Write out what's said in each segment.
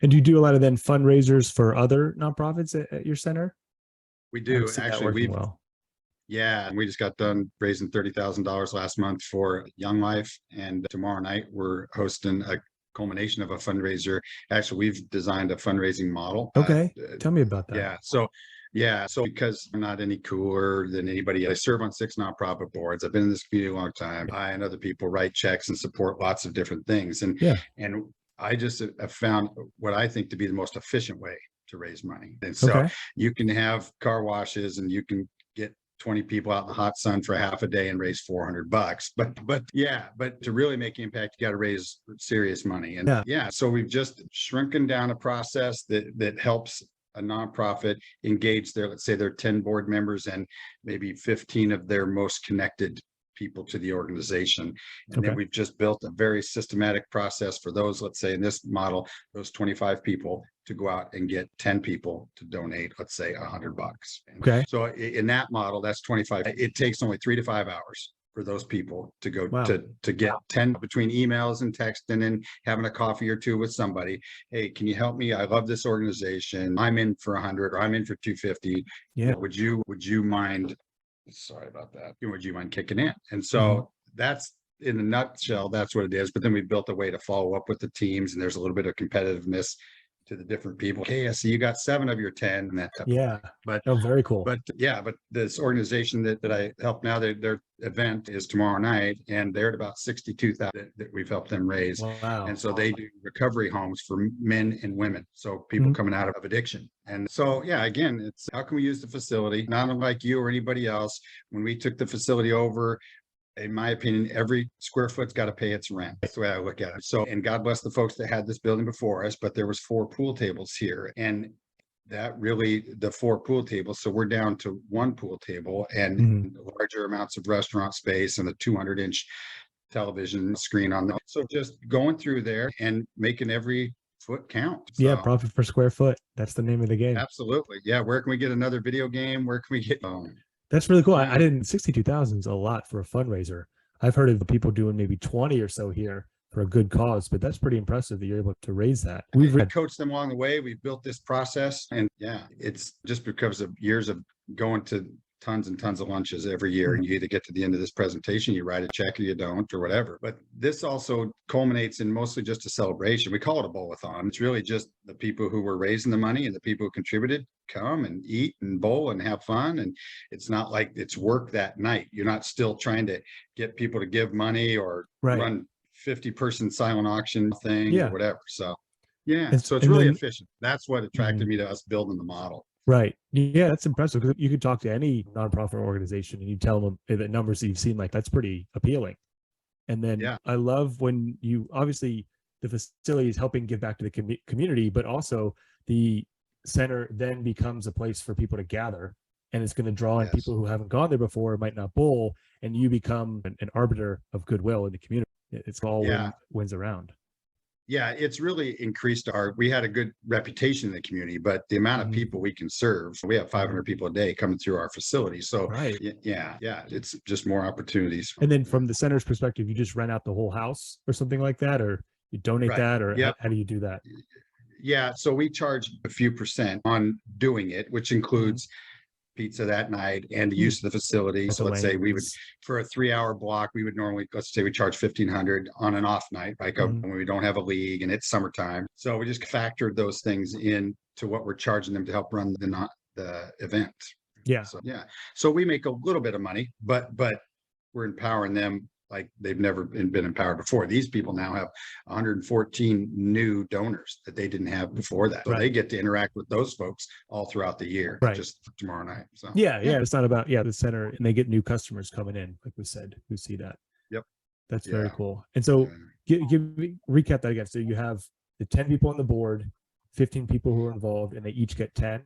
And do you do a lot of then fundraisers for other nonprofits at your center? We I've do. seen that Actually, working well. yeah, and we just got done raising $30,000 last month for Young Life. And tomorrow night, we're hosting a culmination of a fundraiser. Actually, we've designed a fundraising model. Okay. Tell me about that. So because I'm not any cooler than anybody, I serve on 6 nonprofit boards. I've been in this community a long time. I and other people write checks and support lots of different things. And I just have found what I think to be the most efficient way to raise money. And so you can have car washes and you can get 20 people out in the hot sun for half a day and raise $400. But to really make impact, you got to raise serious money. And so we've just shrunken down a process that helps a nonprofit engage their, let's say their 10 board members and maybe 15 of their most connected people to the organization. And then we've just built a very systematic process for those, let's say in this model, those 25 people to go out and get 10 people to donate, let's say $100. So in that model, that's 25. It takes only 3 to 5 hours for those people to go to get 10 between emails and texting and having a coffee or two with somebody. Hey, can you help me? I love this organization. I'm in for 100 or I'm in for 250. Yeah. Would you mind? Sorry about that. Would you mind kicking in? And so that's in a nutshell, that's what it is. But then we built a way to follow up with the teams, and there's a little bit of competitiveness to the different people. Hey, I see you got 7 of your 10 and that type of thing. But very cool. But this organization that I help now, their event is tomorrow night, and they're at about 62,000 that we've helped them raise. Wow. And so they do recovery homes for men and women, so people coming out of addiction. And so again, it's how can we use the facility? Not unlike you or anybody else. When we took the facility over, in my opinion, every square foot's got to pay its rent. That's the way I look at it. So, and God bless the folks that had this building before us, but there was 4 pool tables here, and that really the 4 pool tables. So we're down to 1 pool table and larger amounts of restaurant space and a 200-inch television screen on them. So just going through there and making every foot count. So, profit per square foot. That's the name of the game. Absolutely. Yeah. Where can we get another video game? Where can we get That's really cool. I didn't 62,000 is a lot for a fundraiser. I've heard of people doing maybe 20 or so here for a good cause, but that's pretty impressive that you're able to raise that. We've coached them along the way. We've built this process, and it's just because of years of going to tons and tons of lunches every year. And you either get to the end of this presentation, you write a check or you don't, or whatever. But this also culminates in mostly just a celebration. We call it a bowl-a-thon. It's really just the people who were raising the money and the people who contributed come and eat and bowl and have fun. And it's not like it's work that night. You're not still trying to get people to give money or run 50-person silent auction thing or whatever. So so it's really efficient. That's what attracted me to us building the model. Right. Yeah, that's impressive, because you could talk to any nonprofit organization and you tell them the numbers that you've seen, like that's pretty appealing. And then I love when you, obviously the facility is helping give back to the community, but also the center then becomes a place for people to gather, and it's going to draw in people who haven't gone there before, might not bowl, and you become an arbiter of goodwill in the community. It's all wins around. Yeah, it's really increased we had a good reputation in the community, but the amount of people we can serve, we have 500 people a day coming through our facility. So it's just more opportunities. And then from the center's perspective, you just rent out the whole house or something like that, or you donate that, or how do you do that? Yeah, so we charge a few percent on doing it, which includes pizza that night and the use of the facility. So let's say we would, for a 3-hour block, we would normally, let's say we charge $1,500 on an off night, like when we don't have a league and it's summertime. So we just factored those things in to what we're charging them to help run the event. So we make a little bit of money, but we're empowering them like they've never been empowered before. These people now have 114 new donors that they didn't have before that. So they get to interact with those folks all throughout the year, just tomorrow night. So it's not about the center, and they get new customers coming in, like we said, who see that. That's very cool. And so recap that again. So you have the 10 people on the board, 15 people who are involved, and they each get 10.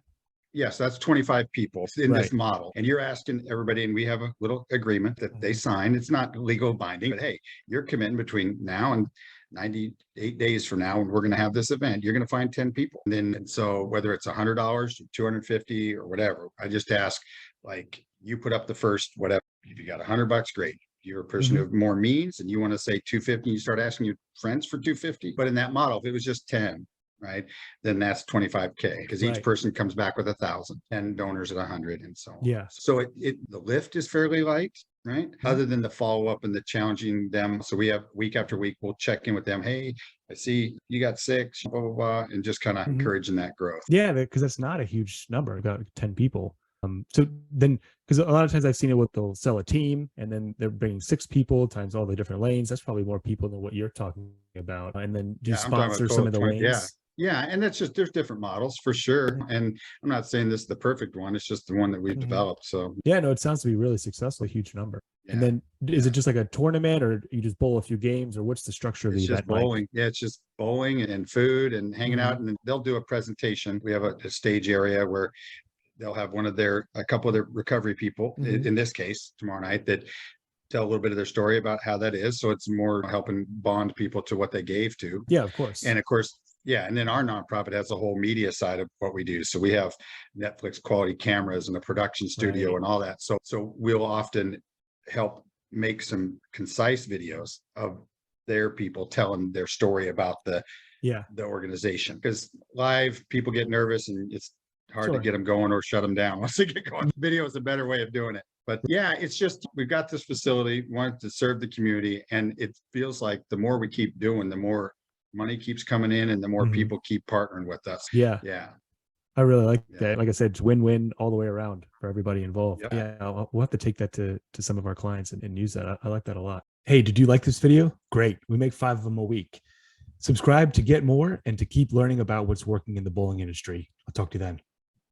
Yes, that's 25 people in this model. And you're asking everybody, and we have a little agreement that they sign. It's not legal binding, but hey, you're committing between now and 98 days from now, and we're going to have this event. You're going to find 10 people. And so whether it's $100 or $250 or whatever, I just ask, like, you put up the first, whatever. If you got $100, great. You're a person who have more means and you want to say 250, you start asking your friends for 250. But in that model, if it was just 10, right? Then that's 25K because each person comes back with 1,000 and donors at 100 and so on. Yeah. So the lift is fairly light, right? Other than the follow up and the challenging them. So we have week after week, we'll check in with them. Hey, I see you got 6, blah, blah, blah, and just kind of encouraging that growth. Yeah, because that's not a huge number, about 10 people. So then, because a lot of times I've seen it with, they'll sell a team and then they're bringing 6 people times all the different lanes. That's probably more people than what you're talking about. And then do sponsor some of the lanes. Yeah. Yeah. And that's just, there's different models for sure. And I'm not saying this is the perfect one. It's just the one that we've developed. So yeah, no, it sounds to be really successful, a huge number. Yeah. And then is it just like a tournament, or you just bowl a few games, or what's the structure of the event? It's just bowling. Yeah, it's just bowling and food and hanging out. And then they'll do a presentation. We have a stage area where they'll have a couple of their recovery people, in this case, tomorrow night, that tell a little bit of their story about how that is. So it's more helping bond people to what they gave to. Yeah, of course. And of course, yeah. And then our nonprofit has a whole media side of what we do. So we have Netflix quality cameras and a production studio and all that. So we'll often help make some concise videos of their people telling their story about the organization, because live people get nervous and it's hard to get them going or shut them down once they get going. Video is a better way of doing it. But yeah, it's just, we've got this facility, wanted to serve the community, and it feels like the more we keep doing, the more money keeps coming in and the more people keep partnering with us. Yeah. I really like that. Like I said, it's win-win all the way around for everybody involved. We'll have to take that to some of our clients and use that. I like that a lot. Hey, did you like this video? Great. We make 5 of them a week. Subscribe to get more and to keep learning about what's working in the bowling industry. I'll talk to you then.